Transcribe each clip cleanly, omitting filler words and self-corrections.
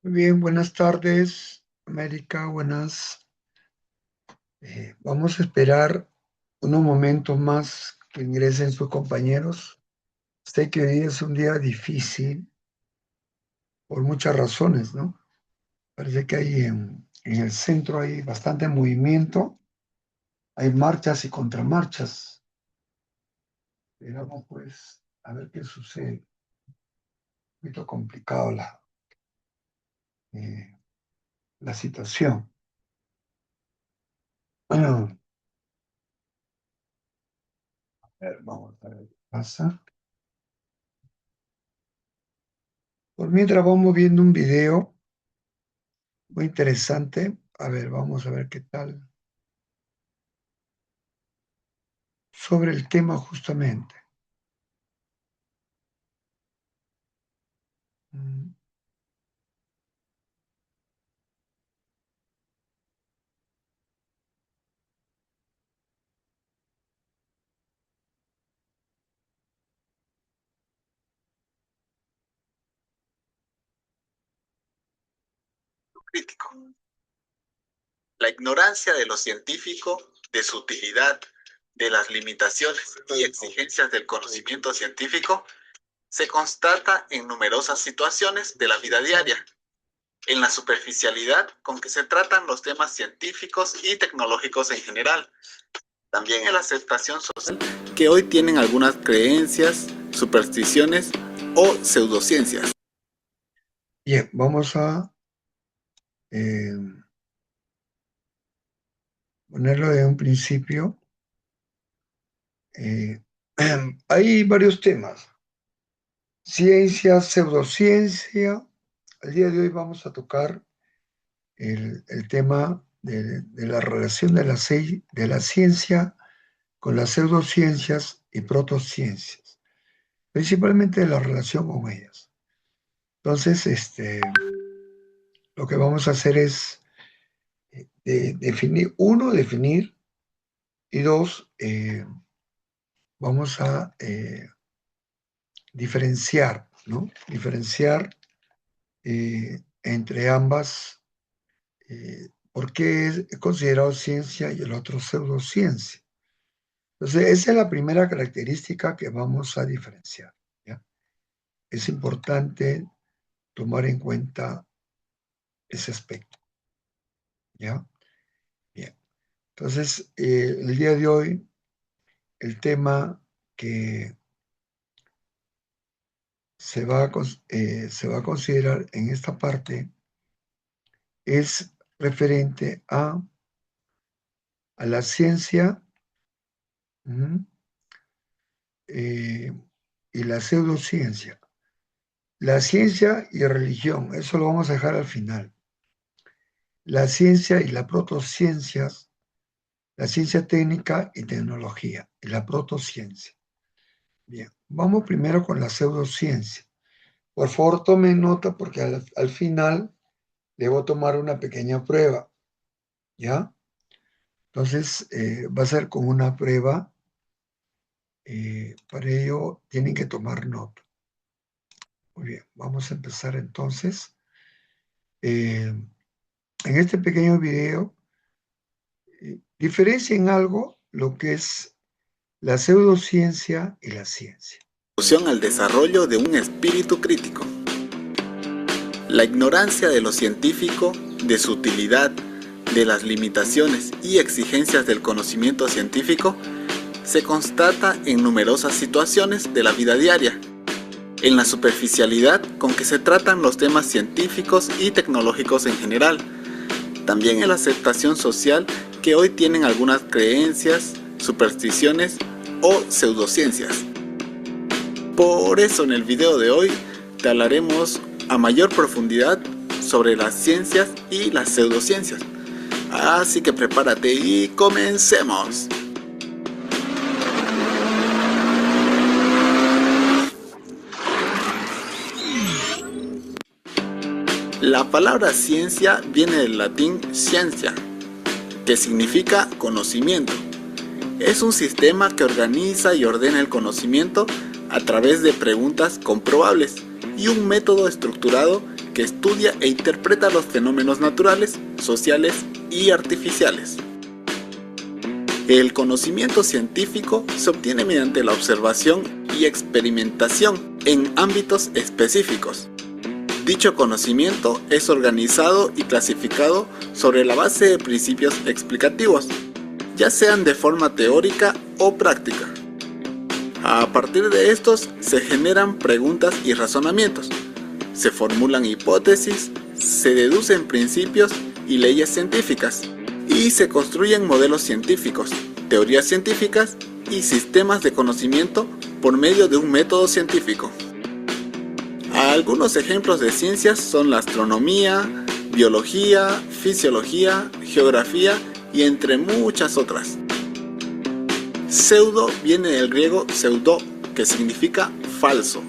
Muy bien, buenas tardes, América, buenas. Vamos a esperar unos momentos más que ingresen sus compañeros. Sé que hoy es un día difícil por muchas razones, ¿no? Parece que hay en el centro hay bastante movimiento, hay marchas y contramarchas. Esperamos pues a ver qué sucede. Un poquito complicado eh, la situación. Bueno, a ver, vamos a ver qué pasa. Por mientras vamos viendo un video muy interesante. A ver, vamos a ver qué tal. Sobre el tema justamente. Mm, Crítico. La ignorancia de lo científico, de su utilidad, de las limitaciones y exigencias del conocimiento científico se constata en numerosas situaciones de la vida diaria, en la superficialidad con que se tratan los temas científicos y tecnológicos en general, también en la aceptación social que hoy tienen algunas creencias, supersticiones o pseudociencias. Bien, vamos a eh, ponerlo de un principio. Eh, hay varios temas. Ciencia, pseudociencia. El día de hoy vamos a tocar el tema de la relación de la ciencia con las pseudociencias y protociencias, principalmente la relación con ellas. Entonces, lo que vamos a hacer es definir, y dos, vamos a diferenciar, ¿no? Diferenciar entre ambas, por qué es considerado ciencia y el otro pseudociencia. Entonces, esa es la primera característica que vamos a diferenciar, ¿ya? Es importante tomar en cuenta ese aspecto, ¿ya? Bien. Entonces, el día de hoy, el tema que se va a considerar en esta parte es referente a la ciencia, ujú, eh, y la pseudociencia. La ciencia y religión, eso lo vamos a dejar al final. La ciencia y las protociencias, la ciencia técnica y tecnología, y la protociencia. Bien, vamos primero con la pseudociencia. Por favor, tomen nota porque al final debo tomar una pequeña prueba, ¿ya? Entonces, va a ser como una prueba. Para ello, tienen que tomar nota. Muy bien, vamos a empezar entonces. En este pequeño video, diferencien algo lo que es la pseudociencia y la ciencia. Al desarrollo de un espíritu crítico. La ignorancia de lo científico, de su utilidad, de las limitaciones y exigencias del conocimiento científico se constata en numerosas situaciones de la vida diaria, en la superficialidad con que se tratan los temas científicos y tecnológicos en general, también en la aceptación social que hoy tienen algunas creencias, supersticiones o pseudociencias. Por eso en el video de hoy te hablaremos a mayor profundidad sobre las ciencias y las pseudociencias. Así que prepárate y comencemos. La palabra ciencia viene del latín scientia, que significa conocimiento. Es un sistema que organiza y ordena el conocimiento a través de preguntas comprobables y un método estructurado que estudia e interpreta los fenómenos naturales, sociales y artificiales. El conocimiento científico se obtiene mediante la observación y experimentación en ámbitos específicos. Dicho conocimiento es organizado y clasificado sobre la base de principios explicativos, ya sean de forma teórica o práctica. A partir de estos se generan preguntas y razonamientos, se formulan hipótesis, se deducen principios y leyes científicas, y se construyen modelos científicos, teorías científicas y sistemas de conocimiento por medio de un método científico. Algunos ejemplos de ciencias son la astronomía, biología, fisiología, geografía y entre muchas otras. Pseudo viene del griego pseudo, que significa falso.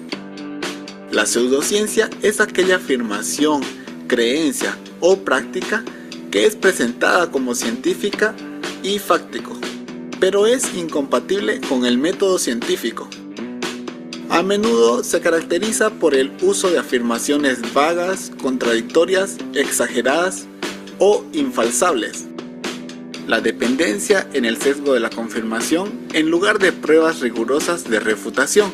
La pseudociencia es aquella afirmación, creencia o práctica que es presentada como científica y fáctico, pero es incompatible con el método científico. A menudo se caracteriza por el uso de afirmaciones vagas, contradictorias, exageradas o infalsables. La dependencia en el sesgo de la confirmación en lugar de pruebas rigurosas de refutación.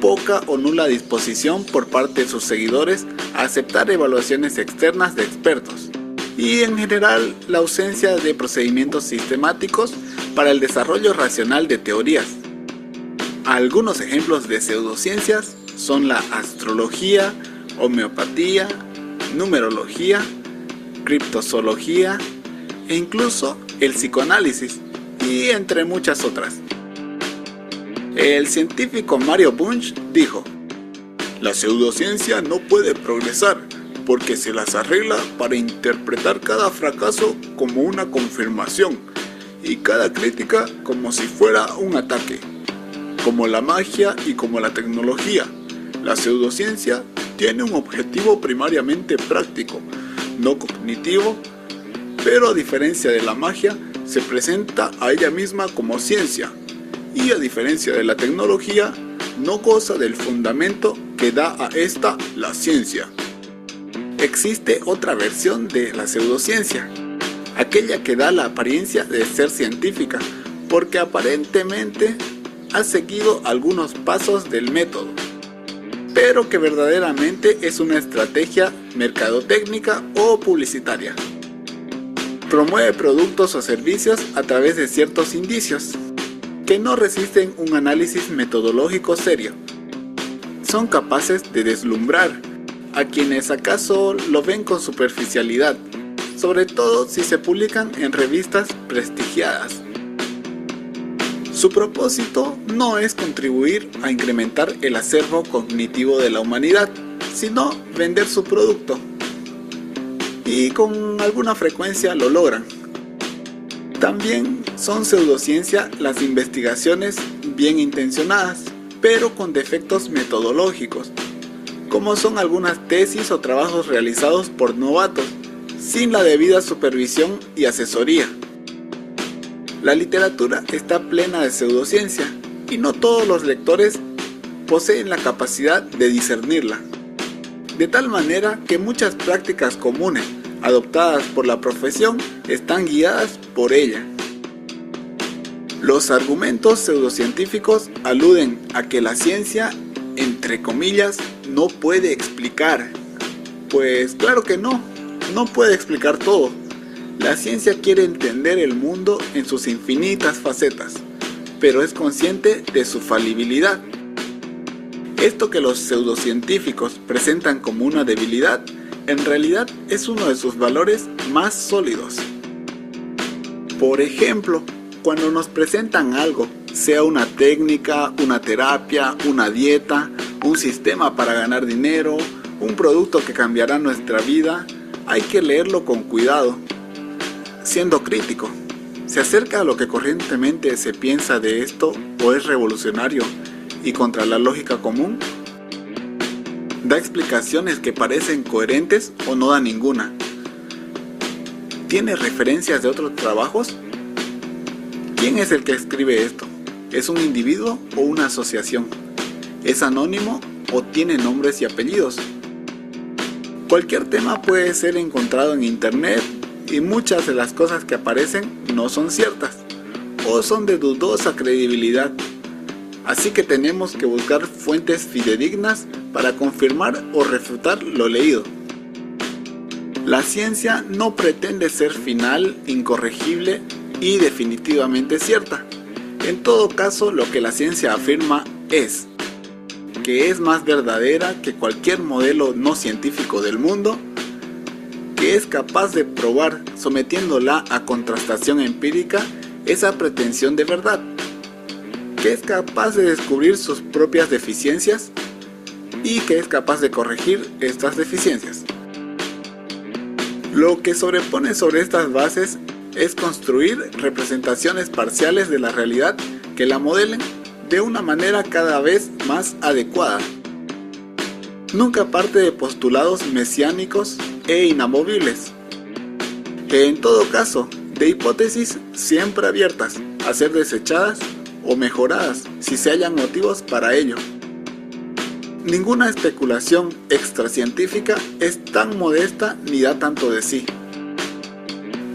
Poca o nula disposición por parte de sus seguidores a aceptar evaluaciones externas de expertos. Y en general la ausencia de procedimientos sistemáticos para el desarrollo racional de teorías. Algunos ejemplos de pseudociencias son la astrología, homeopatía, numerología, criptozoología e incluso el psicoanálisis, y entre muchas otras. El científico Mario Bunge dijo: "La pseudociencia no puede progresar porque se las arregla para interpretar cada fracaso como una confirmación y cada crítica como si fuera un ataque. Como la magia y como la tecnología, la pseudociencia tiene un objetivo primariamente práctico, no cognitivo, pero a diferencia de la magia, se presenta a ella misma como ciencia, y a diferencia de la tecnología, no goza del fundamento que da a esta la ciencia". Existe otra versión de la pseudociencia, aquella que da la apariencia de ser científica, porque aparentemente ha seguido algunos pasos del método, pero que verdaderamente es una estrategia mercadotécnica o publicitaria. Promueve productos o servicios a través de ciertos indicios que no resisten un análisis metodológico serio. Son capaces de deslumbrar a quienes acaso lo ven con superficialidad, sobre todo si se publican en revistas prestigiadas. Su propósito no es contribuir a incrementar el acervo cognitivo de la humanidad, sino vender su producto. Y con alguna frecuencia lo logran. También son pseudociencia las investigaciones bien intencionadas, pero con defectos metodológicos, como son algunas tesis o trabajos realizados por novatos, sin la debida supervisión y asesoría. La literatura está plena de pseudociencia y no todos los lectores poseen la capacidad de discernirla. De tal manera que muchas prácticas comunes adoptadas por la profesión están guiadas por ella. Los argumentos pseudocientíficos aluden a que la ciencia, entre comillas, no puede explicar. Pues claro que no puede explicar todo. La ciencia quiere entender el mundo en sus infinitas facetas, pero es consciente de su falibilidad. Esto que los pseudocientíficos presentan como una debilidad, en realidad es uno de sus valores más sólidos. Por ejemplo, cuando nos presentan algo, sea una técnica, una terapia, una dieta, un sistema para ganar dinero, un producto que cambiará nuestra vida, hay que leerlo con cuidado, siendo crítico. ¿Se acerca a lo que corrientemente se piensa de esto o es revolucionario y contra la lógica común? ¿Da explicaciones que parecen coherentes o no da ninguna? ¿Tiene referencias de otros trabajos? ¿Quién es el que escribe esto? ¿Es un individuo o una asociación? ¿Es anónimo o tiene nombres y apellidos? Cualquier tema puede ser encontrado en internet y muchas de las cosas que aparecen no son ciertas o son de dudosa credibilidad. Así que tenemos que buscar fuentes fidedignas para confirmar o refutar lo leído. La ciencia no pretende ser final, incorregible y definitivamente cierta. En todo caso, lo que la ciencia afirma es que es más verdadera que cualquier modelo no científico del mundo, que es capaz de probar, sometiéndola a contrastación empírica, esa pretensión de verdad, que es capaz de descubrir sus propias deficiencias y que es capaz de corregir estas deficiencias. Lo que sobrepone sobre estas bases es construir representaciones parciales de la realidad que la modelen de una manera cada vez más adecuada. Nunca parte de postulados mesiánicos e inamovibles. En todo caso, de hipótesis siempre abiertas a ser desechadas o mejoradas si se hallan motivos para ello. Ninguna especulación extracientífica es tan modesta ni da tanto de sí.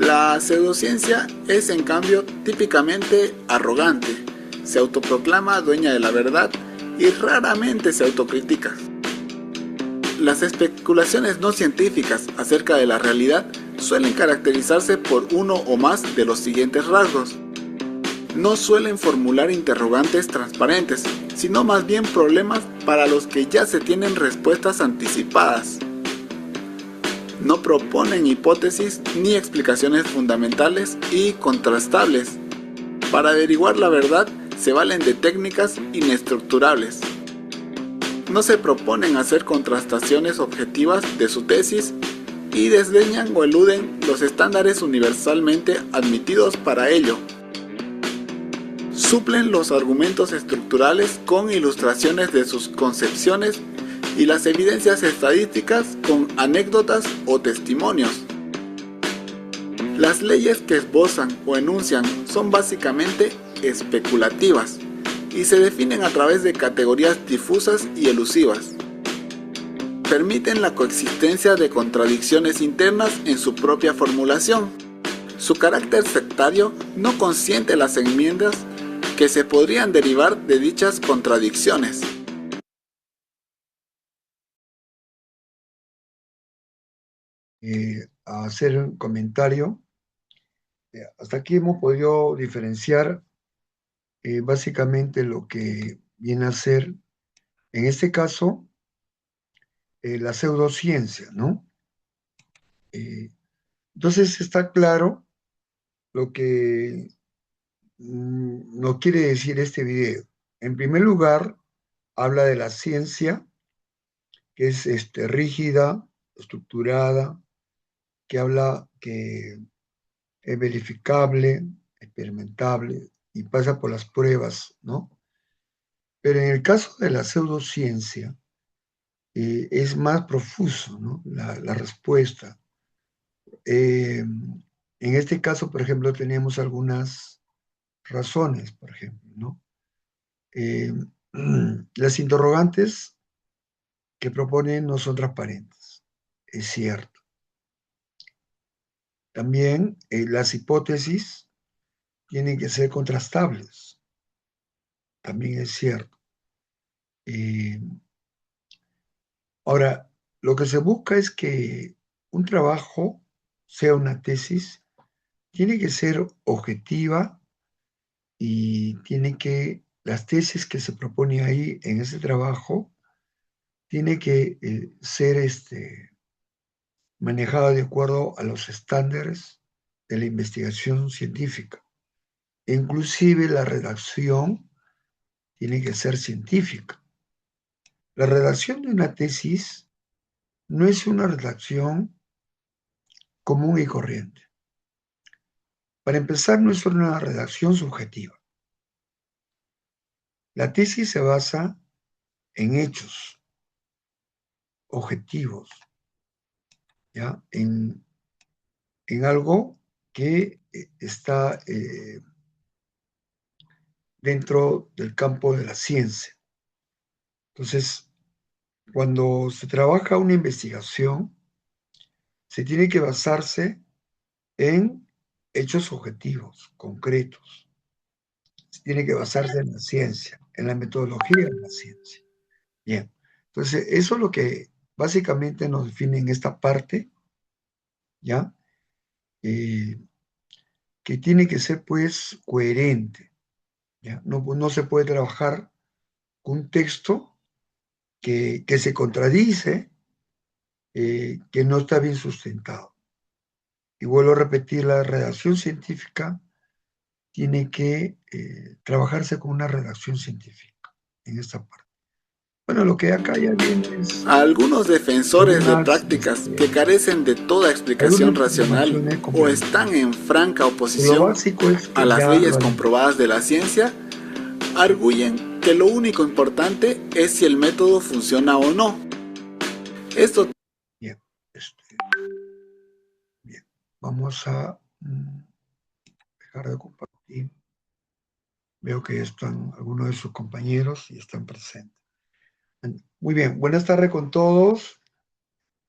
La pseudociencia es en cambio típicamente arrogante, se autoproclama dueña de la verdad y raramente se autocritica. Las especulaciones no científicas acerca de la realidad suelen caracterizarse por uno o más de los siguientes rasgos. No suelen formular interrogantes transparentes, sino más bien problemas para los que ya se tienen respuestas anticipadas. No proponen hipótesis ni explicaciones fundamentales y contrastables. Para averiguar la verdad se valen de técnicas inestructurables. No se proponen hacer contrastaciones objetivas de su tesis y desdeñan o eluden los estándares universalmente admitidos para ello. Suplen los argumentos estructurales con ilustraciones de sus concepciones y las evidencias estadísticas con anécdotas o testimonios. Las leyes que esbozan o enuncian son básicamente especulativas y se definen a través de categorías difusas y elusivas. Permiten la coexistencia de contradicciones internas en su propia formulación. Su carácter sectario no consiente las enmiendas que se podrían derivar de dichas contradicciones. A hacer un comentario. Hasta aquí hemos podido diferenciar básicamente lo que viene a ser, en este caso, la pseudociencia, ¿no? Entonces está claro lo que nos quiere decir este video. En primer lugar, habla de la ciencia, que es rígida, estructurada, que habla que es verificable, experimentable y pasa por las pruebas, ¿no? Pero en el caso de la pseudociencia, es más profuso, ¿no? La respuesta. En este caso, por ejemplo, tenemos algunas razones, por ejemplo, ¿no? Eh, las interrogantes que proponen no son transparentes, es cierto. También las hipótesis tienen que ser contrastables, también es cierto. Ahora, lo que se busca es que un trabajo, sea una tesis, tiene que ser objetiva y las tesis que se propone ahí en ese trabajo, tiene que ser manejada de acuerdo a los estándares de la investigación científica. Inclusive la redacción tiene que ser científica. La redacción de una tesis no es una redacción común y corriente. Para empezar, no es una redacción subjetiva. La tesis se basa en hechos objetivos, ¿ya? En algo que está dentro del campo de la ciencia. Entonces, cuando se trabaja una investigación, se tiene que basarse en hechos objetivos, concretos. Se tiene que basarse en la ciencia, en la metodología de la ciencia. Bien, entonces eso es lo que básicamente nos define en esta parte, ¿ya? Eh, que tiene que ser pues coherente, ¿ya? No, no se puede trabajar con un texto que se contradice, que no está bien sustentado. Y vuelvo a repetir, la redacción científica tiene que trabajarse con una redacción científica en esta parte. Bueno, lo que acá ya viene es A algunos defensores de algunas, prácticas que carecen de toda explicación algunas racional informaciones o están complementarias. en franca Lo oposición básico es a que las ya leyes lo comprobadas de la ciencia, arguyen que lo único importante es si el método funciona o no. Esto bien, bien. Vamos a dejar de compartir. Veo que están algunos de sus compañeros y están presentes. Muy bien, buenas tardes con todos.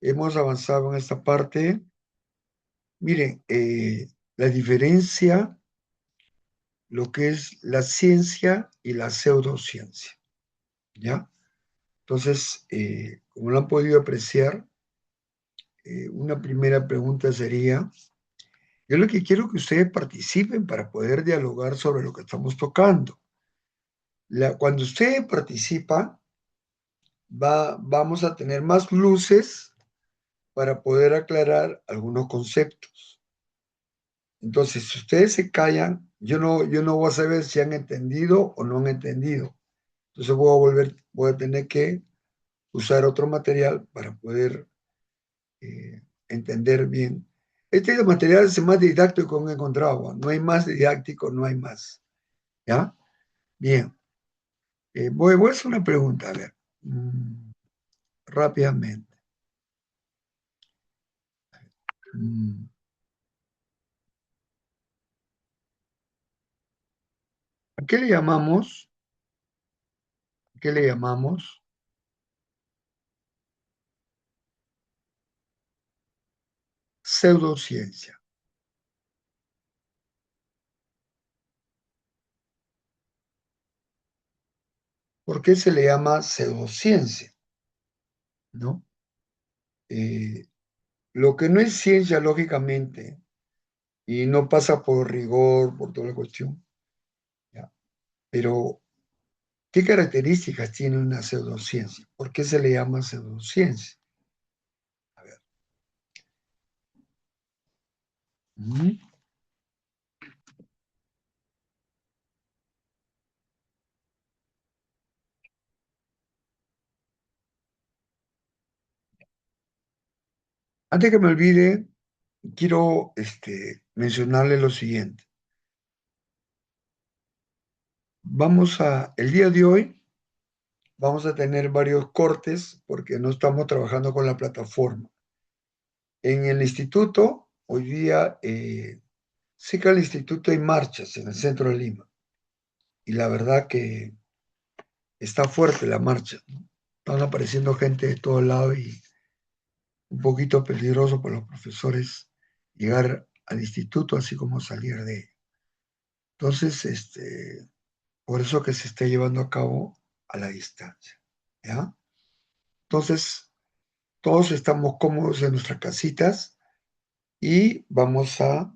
Hemos avanzado en esta parte. Miren, la diferencia, lo que es la ciencia y la pseudociencia, ¿ya? Entonces, como lo han podido apreciar, una primera pregunta sería, yo lo que quiero que ustedes participen para poder dialogar sobre lo que estamos tocando. Cuando ustedes participan, vamos a tener más luces para poder aclarar algunos conceptos. Entonces, si ustedes se callan, yo no voy a saber si han entendido o no han entendido. Entonces voy a tener que usar otro material para poder entender bien. Este material es el más didáctico que he encontrado. No hay más didáctico, no hay más. ¿Ya? Bien. Voy a hacer una pregunta, a ver, rápidamente. Mm, ¿A qué le llamamos? ¿Qué le llamamos? Pseudociencia. ¿Por qué se le llama pseudociencia? ¿No? Eh, lo que no es ciencia, lógicamente, y no pasa por rigor, por toda la cuestión, ¿ya? Pero, ¿qué características tiene una pseudociencia? ¿Por qué se le llama pseudociencia? A ver. Ujú. Antes que me olvide, quiero mencionarle lo siguiente. El día de hoy, vamos a tener varios cortes porque no estamos trabajando con la plataforma. En el instituto, hoy día, sí que el instituto hay marchas en el centro de Lima. Y la verdad que está fuerte la marcha, ¿no? Están apareciendo gente de todos lados y un poquito peligroso para los profesores llegar al instituto así como salir de él. Entonces, por eso que se está llevando a cabo a la distancia, ¿ya? Entonces, todos estamos cómodos en nuestras casitas y vamos a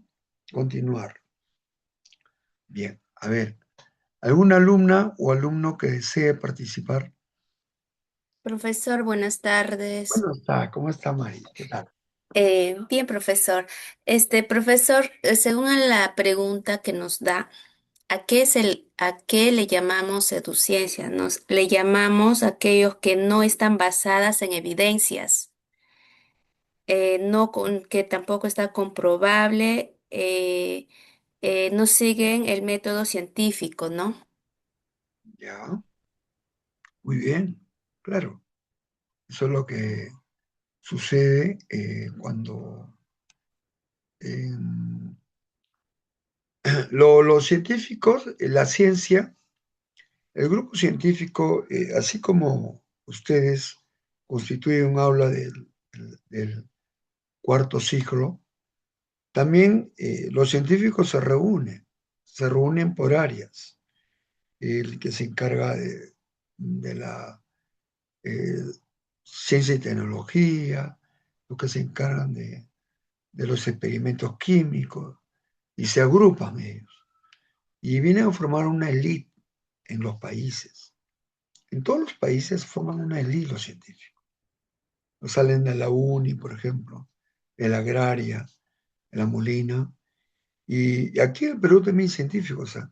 continuar. Bien, a ver, ¿alguna alumna o alumno que desee participar? Profesor, buenas tardes. Bueno, ¿cómo está Mari? ¿Qué tal? Bien, profesor. Profesor, según la pregunta que nos da, a qué le llamamos pseudociencia? Le llamamos a aquellos que no están basadas en evidencias, que tampoco está comprobable, no siguen el método científico, ¿no? Ya, muy bien, claro. Eso es lo que sucede cuando em, los científicos, la ciencia, el grupo científico, así como ustedes constituyen un aula del cuarto siglo, también los científicos se reúnen por áreas. El que se encarga de la eh, ciencia y tecnología, los que se encargan de los experimentos químicos, y se agrupan ellos. Y vienen a formar una élite en los países. En todos los países forman una élite los científicos. Los salen de la UNI, por ejemplo, de la Agraria, de la Molina. Y aquí en el Perú también hay científicos, ¿ah?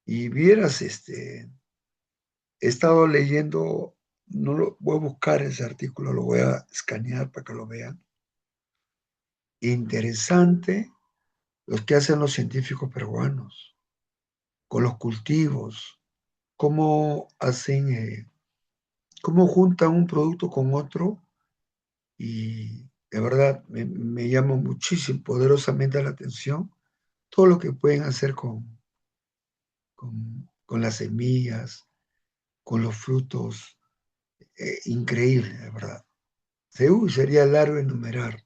Y vieras, he estado leyendo, no lo, voy a buscar ese artículo, lo voy a escanear para que lo vean. Interesante los que hacen los científicos peruanos con los cultivos, cómo hacen, cómo juntan un producto con otro y de verdad me llama muchísimo, poderosamente la atención todo lo que pueden hacer con las semillas, con los frutos, increíble, de verdad. Sería largo enumerar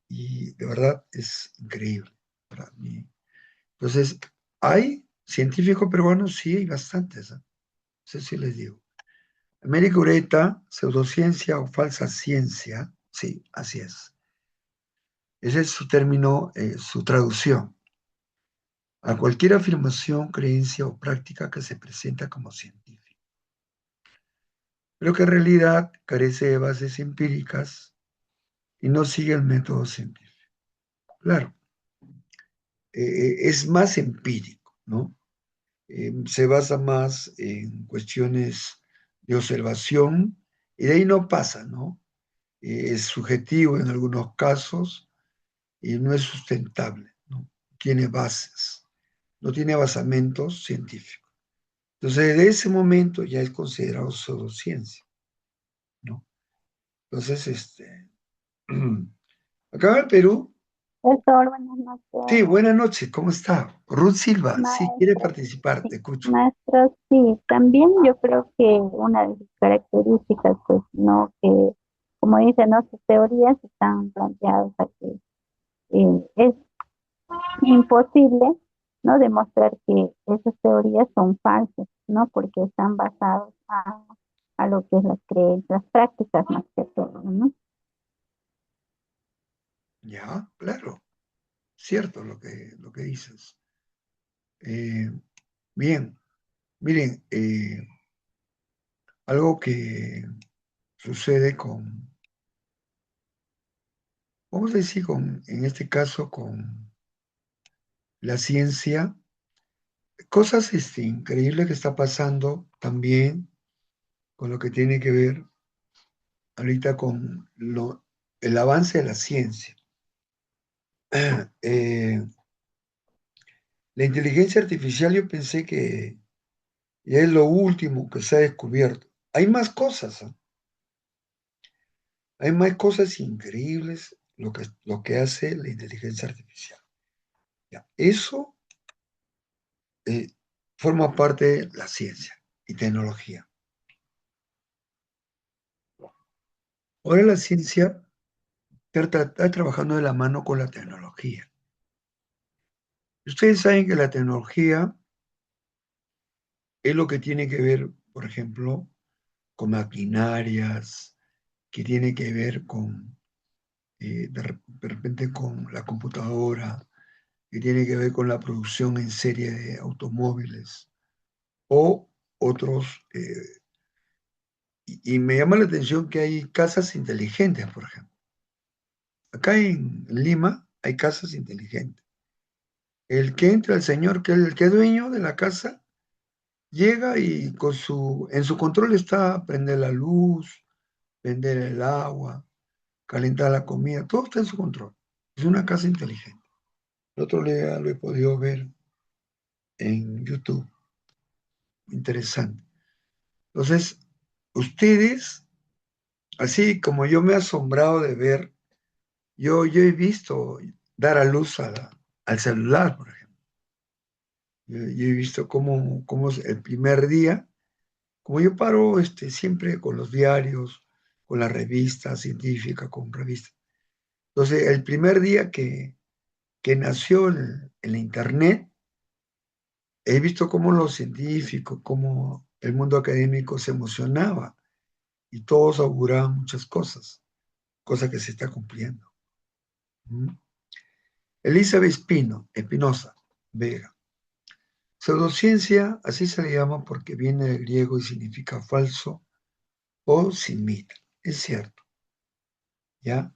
y de verdad es increíble para mí. Entonces, ¿hay científicos peruanos? Sí, hay bastantes, ¿eh? Eso sí les digo. América Ureta, pseudociencia o falsa ciencia, sí, así es. Ese es su término, su traducción. A cualquier afirmación, creencia o práctica que se presenta como científica, pero que en realidad carece de bases empíricas y no sigue el método científico. Claro, es más empírico, ¿no? Se basa más en cuestiones de observación y de ahí no pasa, ¿no? Es subjetivo en algunos casos y no es sustentable, ¿no? Tiene bases, no tiene basamentos científicos. Entonces, de ese momento ya es considerado pseudociencia, ¿no? Entonces, acá en el Perú, Profesor, buenas sí, noches, buenas noches, ¿cómo está? Ruth Silva, sí, quiere maestro. participar, Sí, te escucho. maestro, sí, también yo creo que una de sus características, pues, no, que, como dice, ¿no? Sus teorías están planteadas a que es imposible, ¿no? Demostrar que esas teorías son falsas, ¿no? Porque están basadas a lo que es las creencias, las prácticas más que todo, ¿no? Ya, claro, cierto lo que dices. Eh, bien, miren, algo que sucede vamos a decir, en este caso, con la ciencia, cosas increíbles que está pasando también con lo que tiene que ver ahorita con el avance de la ciencia. Eh, la inteligencia artificial yo pensé que ya es lo último que se ha descubierto. Hay más cosas, ¿ah? Hay más cosas increíbles lo que hace la inteligencia artificial. Ya, eso eh, forma parte de la ciencia y tecnología. Ahora la ciencia está trabajando de la mano con la tecnología. Ustedes saben que la tecnología es lo que tiene que ver, por ejemplo, con maquinarias, que tiene que ver con, de repente, con la computadora, que tiene que ver con la producción en serie de automóviles o otros. Y me llama la atención que hay casas inteligentes, por ejemplo. Acá en Lima hay casas inteligentes. El que entra, el señor, el que es dueño de la casa, llega y en su control está prender la luz, prender el agua, calentar la comida, todo está en su control. Es una casa inteligente. El otro día lo he podido ver en YouTube. Interesante. Entonces, ustedes, así como yo me he asombrado de ver, yo he visto dar a luz al celular, por ejemplo. Yo he visto cómo es el primer día, como yo paro siempre con los diarios, con la revista científica, con revistas. Entonces, el primer día que nació en la Internet, he visto cómo los científicos, cómo el mundo académico se emocionaba y todos auguraban muchas cosas, cosas que se está cumpliendo. ¿Mm? Elizabeth Espinosa Vega. Pseudociencia, así se le llama porque viene del griego y significa falso o se imita. Es cierto, ¿ya?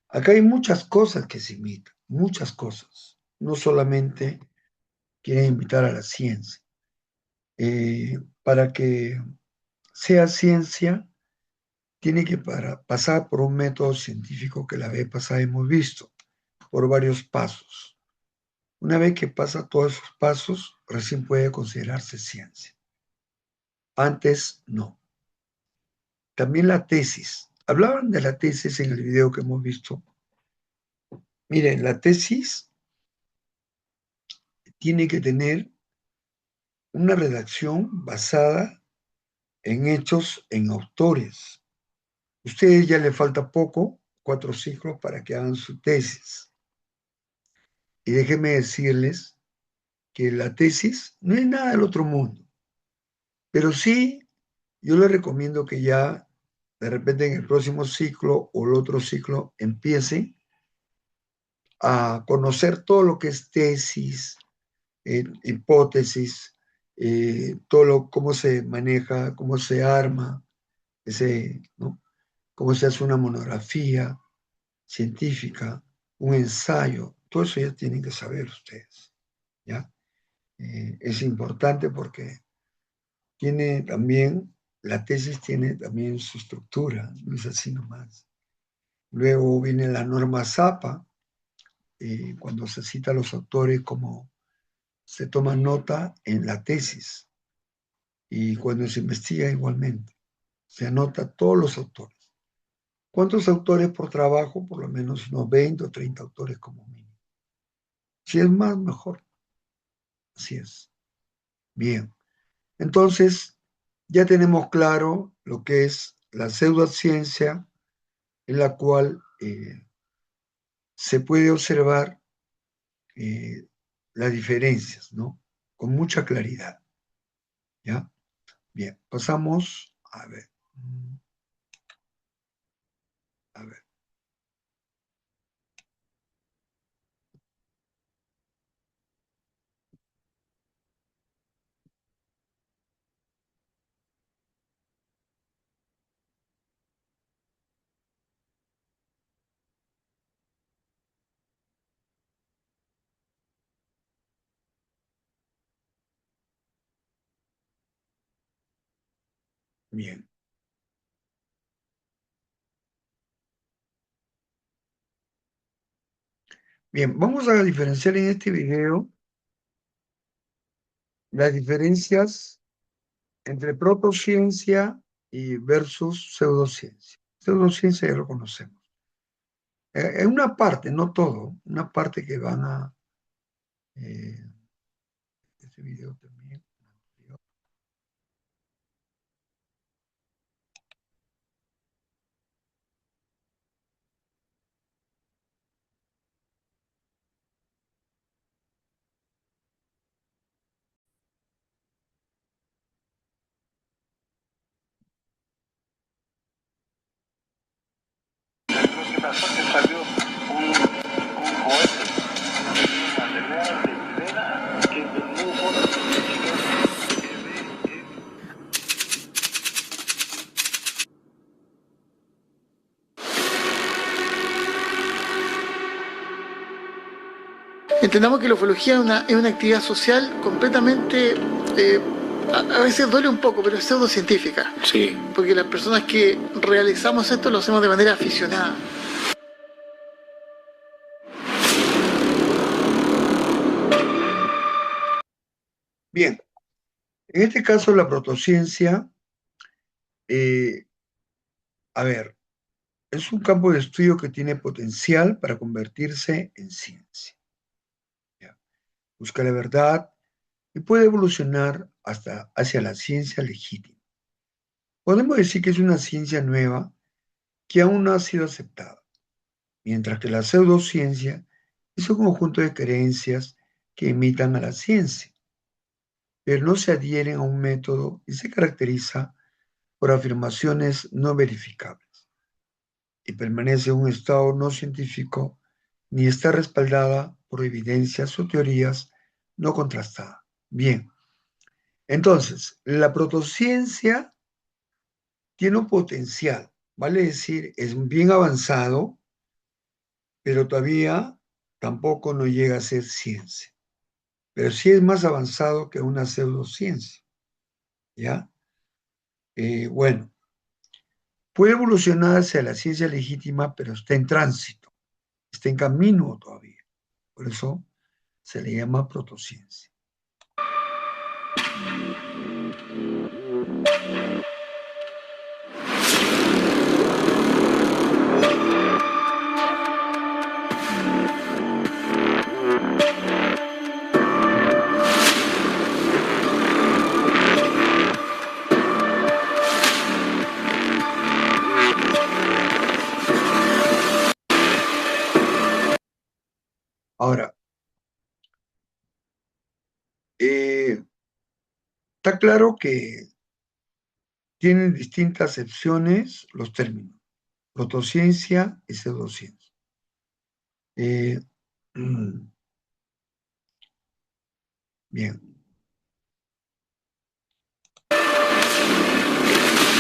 Acá hay muchas cosas que se imitan, muchas cosas. No solamente quieren imitar a la ciencia. Para que sea ciencia, tiene que pasar por un método científico que la vez pasada hemos visto, por varios pasos. Una vez que pasa todos esos pasos, recién puede considerarse ciencia. Antes, no. También la tesis. Hablaban de la tesis en el video que hemos visto. Miren, la tesis tiene que tener una redacción basada en hechos, en autores. Ustedes ya le falta poco, 4 ciclos para que hagan su tesis. Y déjenme decirles que la tesis no es nada del otro mundo, pero sí yo les recomiendo que ya de repente en el próximo ciclo o el otro ciclo empiecen a conocer todo lo que es tesis, hipótesis, cómo se maneja, cómo se arma, ¿no? Cómo se hace una monografía científica, un ensayo, todo eso ya tienen que saber ustedes, ¿ya? Es importante porque tiene también, la tesis tiene también su estructura, no es así nomás. Luego viene la norma ZAPA, cuando se cita a los autores como se toma nota en la tesis y cuando se investiga igualmente, se anota todos los autores. ¿Cuántos autores por trabajo? Por lo menos unos 20 o 30 autores como mínimo. Si es más, mejor. Así es. Bien. Entonces, ya tenemos claro lo que es la pseudociencia, en la cual se puede observar las diferencias, ¿no? Con mucha claridad. ¿Ya? Bien, pasamos a ver. A ver. Bien. Bien, vamos a diferenciar en este video las diferencias entre protociencia y versus pseudociencia. Pseudociencia ya lo conocemos. En una parte, no todo, una parte que van a... este video también. ¿Qué pasó? Que salió un cohete, material de Libera, que es del grupo Entendamos que la ufología es una actividad social completamente, a veces duele un poco, pero es pseudocientífica. Sí. Porque las personas que realizamos esto lo hacemos de manera aficionada. Bien, en este caso la protociencia, a ver, es un campo de estudio que tiene potencial para convertirse en ciencia. ¿Ya? Busca la verdad y puede evolucionar hasta hacia la ciencia legítima. Podemos decir que es una ciencia nueva que aún no ha sido aceptada. mientras que la pseudociencia es un conjunto de creencias que imitan a la ciencia, pero no se adhieren a un método y se caracteriza por afirmaciones no verificables y permanece en un estado no científico ni está respaldada por evidencias o teorías no contrastadas. Bien, entonces, la protociencia tiene un potencial, vale decir, es bien avanzado, pero todavía tampoco no llega a ser ciencia. Pero sí es más avanzado que una pseudociencia, ¿ya? Bueno, puede evolucionar hacia la ciencia legítima, pero está en tránsito, está en camino todavía. Por eso se le llama protociencia. Ahora, está claro que tienen distintas acepciones los términos, protociencia y pseudociencia. Bien.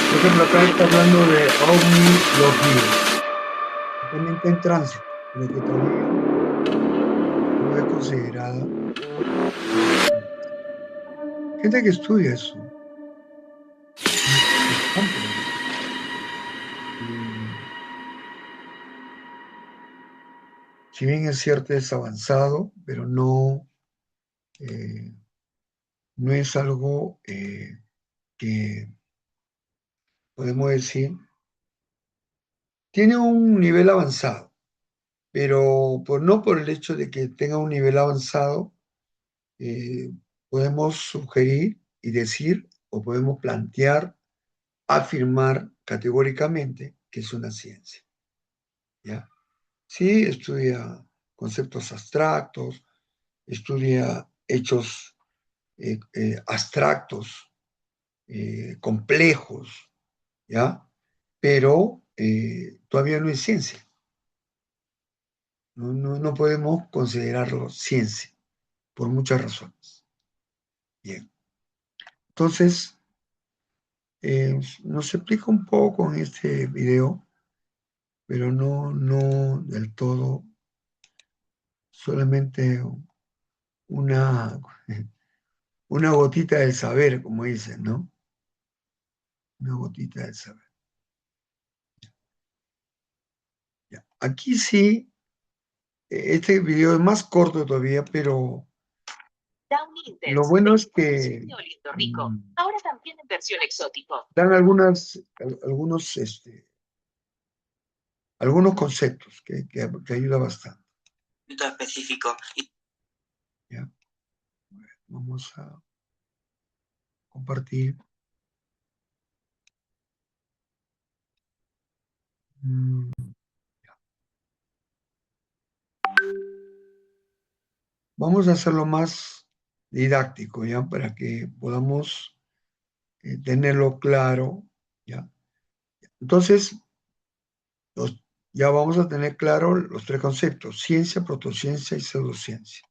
Por ejemplo, acá está hablando de ovniología. También está en tránsito, lo que todavía no es considerada. Gente que estudia eso. Si bien es cierto, es avanzado, pero no es algo que podemos decir, tiene un nivel avanzado, pero no por el hecho de que tenga un nivel avanzado, podemos sugerir y decir, o podemos plantear, afirmar categóricamente que es una ciencia, ¿ya? Sí, estudia conceptos abstractos, estudia hechos abstractos, complejos, ¿ya? Pero todavía no es ciencia. No podemos considerarlo ciencia, por muchas razones. Bien. Entonces, nos explica un poco en este video, pero no del todo, solamente una gotita del saber, como dicen, ¿no? Una gotita del saber. Ya. Aquí sí, este video es más corto todavía, pero lo bueno es que ahora también en versión exótico. dan algunos conceptos que ayuda bastante. Específico. ¿Ya? Vamos a compartir. Vamos a hacerlo más didáctico, ¿ya? Para que podamos tenerlo claro, ¿ya? Entonces, ya vamos a tener claro los tres conceptos: ciencia, protociencia y pseudociencia.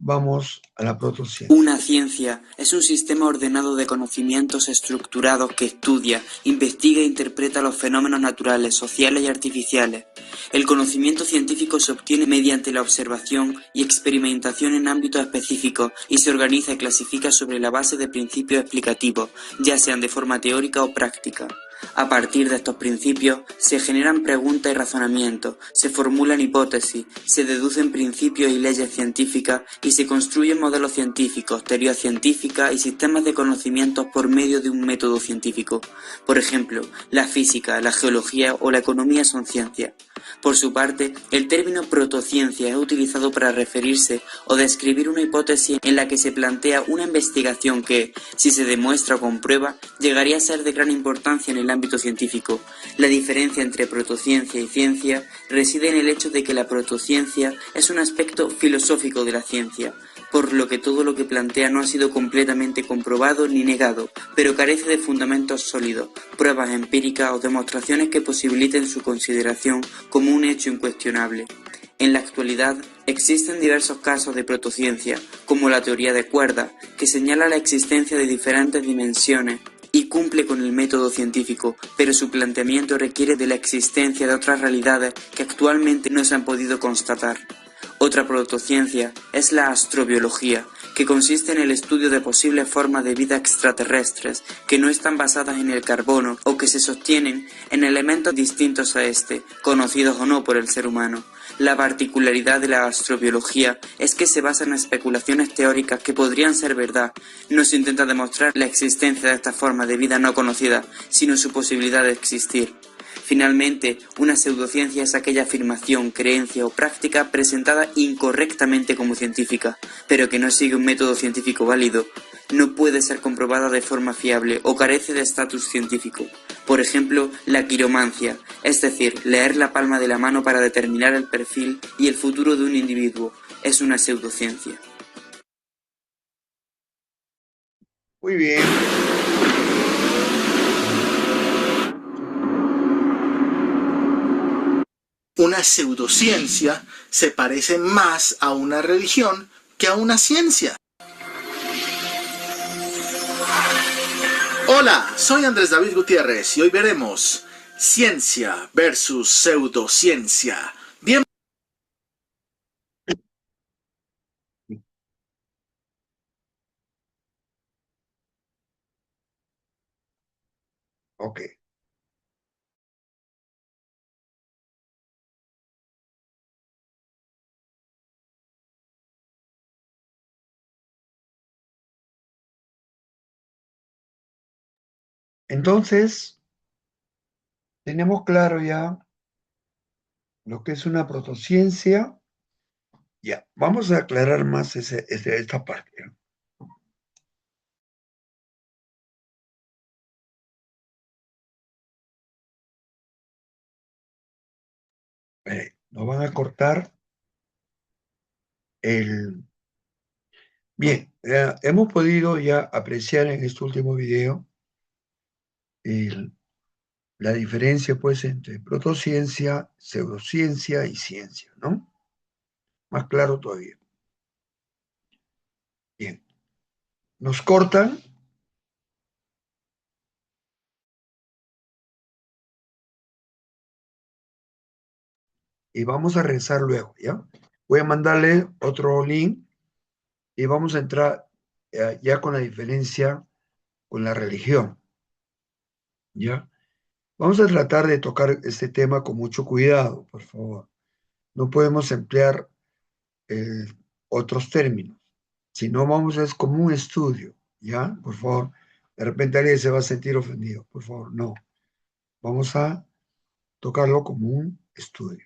Vamos a la protociencia. Una ciencia es un sistema ordenado de conocimientos estructurados que estudia, investiga e interpreta los fenómenos naturales, sociales y artificiales. El conocimiento científico se obtiene mediante la observación y experimentación en ámbitos específicos y se organiza y clasifica sobre la base de principios explicativos, ya sean de forma teórica o práctica. A partir de estos principios, se generan preguntas y razonamientos, se formulan hipótesis, se deducen principios y leyes científicas y se construyen modelos científicos, teorías científicas y sistemas de conocimientos por medio de un método científico. Por ejemplo, la física, la geología o la economía son ciencias. Por su parte, el término protociencia es utilizado para referirse o describir una hipótesis en la que se plantea una investigación que, si se demuestra o comprueba, llegaría a ser de gran importancia en el ámbito científico. La diferencia entre protociencia y ciencia reside en el hecho de que la protociencia es un aspecto filosófico de la ciencia, por lo que todo lo que plantea no ha sido completamente comprobado ni negado, pero carece de fundamentos sólidos, pruebas empíricas o demostraciones que posibiliten su consideración como un hecho incuestionable. En la actualidad, existen diversos casos de protociencia, como la teoría de cuerdas, que señala la existencia de diferentes dimensiones y cumple con el método científico, pero su planteamiento requiere de la existencia de otras realidades que actualmente no se han podido constatar. Otra protociencia es la astrobiología, que consiste en el estudio de posibles formas de vida extraterrestres que no están basadas en el carbono o que se sostienen en elementos distintos a este, conocidos o no por el ser humano. La particularidad de la astrobiología es que se basa en especulaciones teóricas que podrían ser verdad. No se intenta demostrar la existencia de esta forma de vida no conocida, sino su posibilidad de existir. Finalmente, una pseudociencia es aquella afirmación, creencia o práctica presentada incorrectamente como científica, pero que no sigue un método científico válido, no puede ser comprobada de forma fiable o carece de estatus científico. Por ejemplo, la quiromancia, es decir, leer la palma de la mano para determinar el perfil y el futuro de un individuo, es una pseudociencia. Muy bien. Una pseudociencia se parece más a una religión que a una ciencia. Hola, soy Andrés David Gutiérrez y hoy veremos ciencia versus pseudociencia. Bien. Ok. Entonces, tenemos claro ya lo que es una protociencia. Ya, vamos a aclarar más esta parte. Nos van a cortar el... Bien, hemos podido ya apreciar en este último video la diferencia, pues, entre protociencia, pseudociencia y ciencia, ¿no? Más claro todavía. Bien, nos cortan. Y vamos a regresar luego, ¿ya? Voy a mandarle otro link y vamos a entrar ya con la diferencia con la religión, ¿ya? Vamos a tratar de tocar este tema con mucho cuidado, por favor. No podemos emplear eh, otros términos, si no vamos a es como un estudio, ¿ya? Por favor, de repente alguien se va a sentir ofendido, por favor, no. Vamos a tocarlo como un estudio.